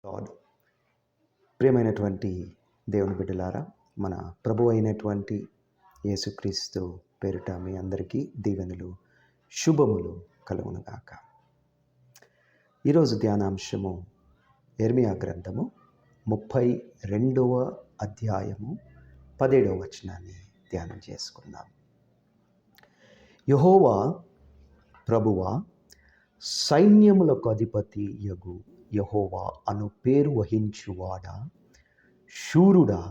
Lord. ప్రియమైనటువంటి దేవుని బిడ్డలారా, మన ప్రభు అయినటువంటి యేసుక్రీస్తు పేరిట మీ అందరికీ దీవెనలు, శుభములు కలుగునుగాక. ఈరోజు ధ్యానాంశము యెర్మీయా గ్రంథము 32వ అధ్యాయము 17వ వచనాన్ని ధ్యానం చేసుకుందాం. యెహోవా ప్రభువా, సైన్యములకు అధిపతి యగు యెహోవా అను పేరు వహించువాడా, శూరుడా,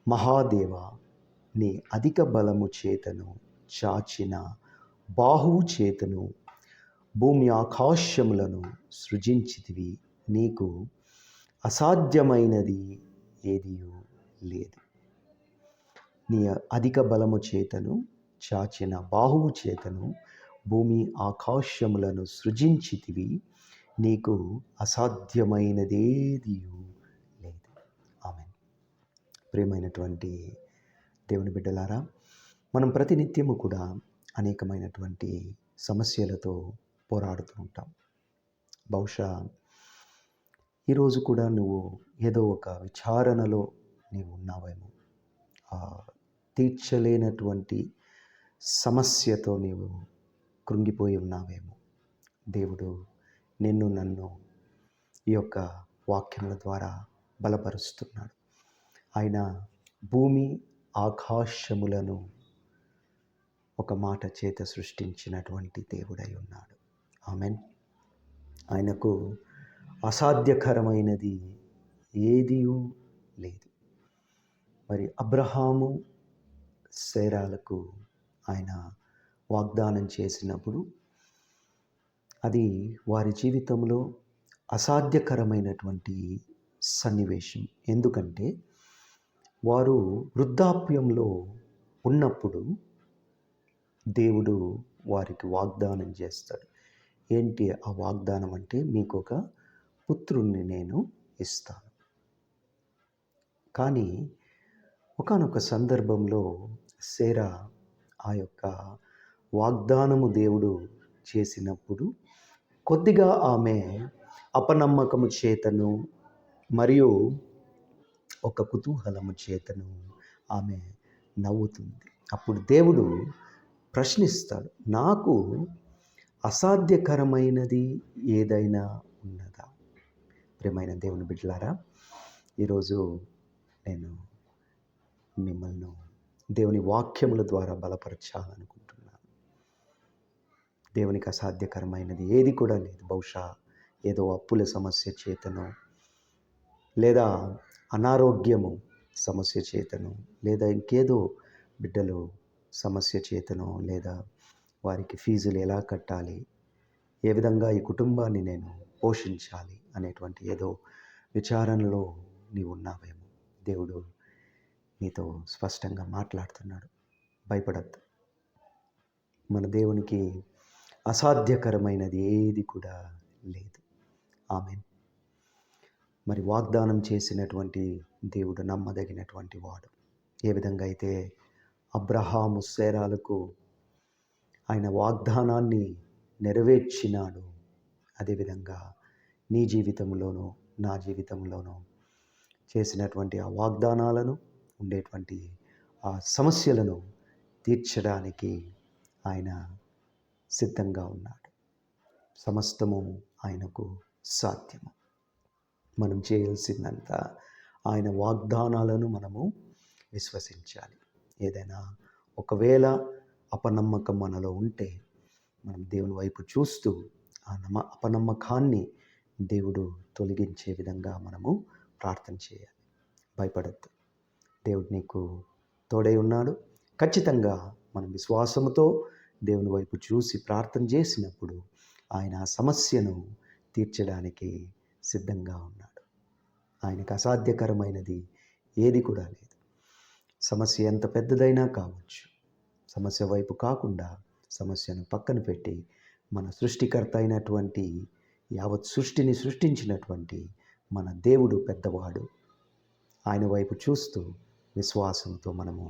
మహాదేవ, నీ అధిక బలము చేతను చాచిన బాహువు చేతను భూమి ఆకాశములను సృజించితివి. నీకు అసాధ్యమైనది ఏదియూ లేదు. నీ అధిక బలము చేతను చాచిన బాహువు చేతను భూమి ఆకాశములను సృజించితివి. నీకు అసాధ్యమైనదేదియూ లేదు. ఆమేన్. ప్రియమైనటువంటి దేవుని బిడ్డలారా, మనం ప్రతినిత్యము కూడా అనేకమైనటువంటి సమస్యలతో పోరాడుతూ ఉంటాం. బహుశా ఈరోజు కూడా నువ్వు ఏదో ఒక విచారణలో నీవు ఉన్నావేమో. తీర్చలేనటువంటి సమస్యతో నీవు కృంగిపోయి ఉన్నావేమో. దేవుడు నిన్ను నన్ను ఈ యొక్క వాక్యముల ద్వారా బలపరుస్తున్నాడు. ఆయన భూమి ఆకాశములను ఒక మాట చేత సృష్టించినటువంటి దేవుడై ఉన్నాడు. ఆమేన్. ఆయనకు అసాధ్యకరమైనది ఏదియూ లేదు. మరి అబ్రహాము శారాలకు ఆయన వాగ్దానం చేసినప్పుడు అది వారి జీవితంలో అసాధ్యకరమైనటువంటి సన్నివేశం. ఎందుకంటే వారు వృద్ధాప్యంలో ఉన్నప్పుడు దేవుడు వారికి వాగ్దానం చేస్తాడు. ఏంటి ఆ వాగ్దానం అంటే, మీకు ఒక పుత్రుణ్ణి నేను ఇస్తాను. కానీ ఒకానొక సందర్భంలో శారా ఆ యొక్క వాగ్దానము దేవుడు చేసినప్పుడు కొద్దిగా ఆమె అపనమ్మకము చేతను మరియు ఒక కుతూహలము చేతను ఆమె నవ్వుతుంది. అప్పుడు దేవుడు ప్రశ్నిస్తాడు, నాకు అసాధ్యకరమైనది ఏదైనా ఉన్నదా? ప్రియమైన దేవుని బిడ్డలారా, ఈరోజు నేను మిమ్మల్ని దేవుని వాక్యముల ద్వారా బలపరచాలనుకుంటున్నాను. దేవునికి అసాధ్యకరమైనది ఏది కూడా లేదు. బహుశా ఏదో అప్పుల సమస్య చేతనో, లేదా అనారోగ్యము సమస్య చేతనో, లేదా ఇంకేదో బిడ్డలు సమస్య చేతనో, లేదా వారికి ఫీజులు ఎలా కట్టాలి, ఏ విధంగా ఈ కుటుంబాన్ని నేను పోషించాలి అనేటువంటి ఏదో విచారణలో నీవు ఉన్నావేమో. దేవుడు నీతో స్పష్టంగా మాట్లాడుతున్నాడు. భయపడద్దు. మన దేవునికి అసాధ్యకరమైనది ఏది కూడా లేదు. ఆమేన్. మరి వాగ్దానం చేసినటువంటి దేవుడు నమ్మదగినటువంటి వాడు. ఏ విధంగా అయితే అబ్రహాము శారాలకు ఆయన వాగ్దానాన్ని నెరవేర్చినాడు, అదేవిధంగా నీ జీవితంలోనూ నా జీవితంలోనూ చేసినటువంటి ఆ వాగ్దానాలను, ఉండేటువంటి ఆ సమస్యలను తీర్చడానికి ఆయన సిద్ధంగా ఉన్నాడు. సమస్తము ఆయనకు సాధ్యము. మనం చేయాల్సిందంతా ఆయన వాగ్దానాలను మనము విశ్వసించాలి. ఏదైనా ఒకవేళ అపనమ్మకం మనలో ఉంటే మనం దేవుని వైపు చూస్తూ ఆ అపనమ్మకాన్ని దేవుడు తొలగించే విధంగా మనము ప్రార్థన చేయాలి. భయపడద్దు. దేవుడు నీకు తోడై ఉన్నాడు. ఖచ్చితంగా మనం విశ్వాసముతో దేవుని వైపు చూసి ప్రార్థన చేసినప్పుడు ఆయన ఆ సమస్యను తీర్చడానికి సిద్ధంగా ఉన్నాడు. ఆయనకు అసాధ్యకరమైనది ఏది కూడా లేదు. సమస్య ఎంత పెద్దదైనా కావచ్చు, సమస్య వైపు కాకుండా సమస్యను పక్కన పెట్టి మన సృష్టికర్త అయినటువంటి యావత్ సృష్టిని సృష్టించినటువంటి మన దేవుడు పెద్దవాడు. ఆయన వైపు చూస్తూ విశ్వాసంతో మనము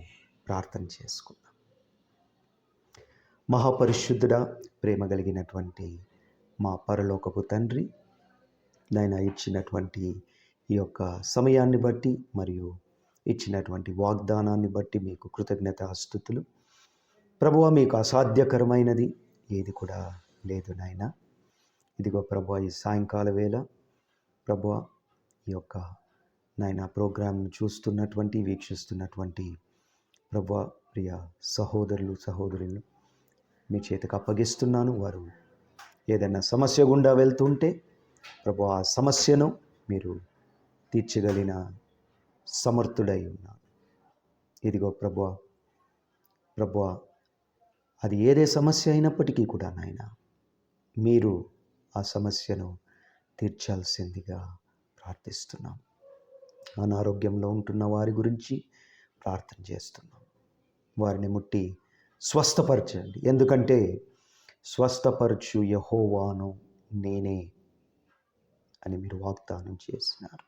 ప్రార్థన చేసుకుందాం. మహాపరిశుద్ధుడా, ప్రేమ కలిగినటువంటి మా పరలోకపు తండ్రి, నాయన ఇచ్చినటువంటి ఈ యొక్క సమయాన్ని బట్టి మరియు ఇచ్చినటువంటి వాగ్దానాన్ని బట్టి మీకు కృతజ్ఞతాస్తుతులు. ప్రభువా, మీకు అసాధ్యకరమైనది ఏది కూడా లేదు నాయన. ఇదిగో ప్రభువా, ఈ సాయంకాల వేళ ప్రభువా, ఈ యొక్క నాయన ప్రోగ్రాంను చూస్తున్నటువంటి వీక్షిస్తున్నటువంటి ప్రభువా ప్రియ సహోదరులు సహోదరులు మీ చేతికి అప్పగిస్తున్నాను. వారు ఏదైనా సమస్య గుండా వెళ్తుంటే ప్రభువా, ఆ సమస్యను మీరు తీర్చగలిగిన సమర్థుడై ఉన్నారు. ఇదిగో ప్రభువా, ప్రభువా, అది ఏదే సమస్య అయినప్పటికీ కూడా నాయన మీరు ఆ సమస్యను తీర్చాల్సిందిగా ప్రార్థిస్తున్నాం. అనారోగ్యంలో ఉంటున్న వారి గురించి ప్రార్థన చేస్తున్నాం. వారిని ముట్టి స్వస్థపరచండి. ఎందుకంటే స్వస్థపరచు యెహోవాను నేనే అని మీరు వాగ్దానం చేసినారు.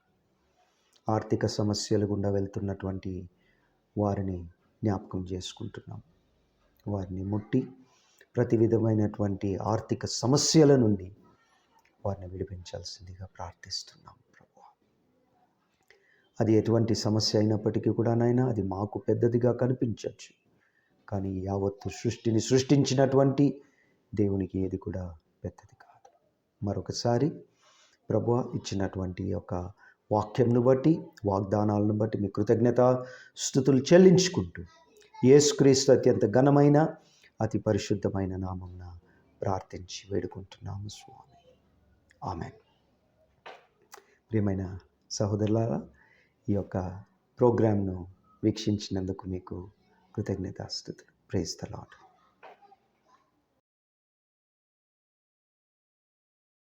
ఆర్థిక సమస్యలు గుండా వెళ్తున్నటువంటి వారిని జ్ఞాపకం చేసుకుంటున్నాం. వారిని ముట్టి ప్రతి విధమైనటువంటి ఆర్థిక సమస్యల నుండి వారిని విడిపించాల్సిందిగా ప్రార్థిస్తున్నాం. ప్రభువా, అది ఎటువంటి సమస్య అయినప్పటికీ కూడా నాయన అది మాకు పెద్దదిగా కనిపించవచ్చు, కానీ యావత్తు సృష్టిని సృష్టించినటువంటి దేవునికి ఏది కూడా పెద్దది కాదు. మరొకసారి ప్రభువా, ఇచ్చినటువంటి యొక్క వాక్యంను బట్టి వాగ్దానాలను బట్టి మీ కృతజ్ఞత స్తుతులు చెల్లించుకుంటూ యేసుక్రీస్తు అత్యంత ఘనమైన అతి పరిశుద్ధమైన నామమున ప్రార్థించి వేడుకుంటున్నాము స్వామి. ఆమేన్. ప్రియమైన సహోదరులారా, ఈ యొక్క ప్రోగ్రాంను వీక్షించినందుకు మీకు కృతజ్ఞతాస్తుతులు. Praise the lord.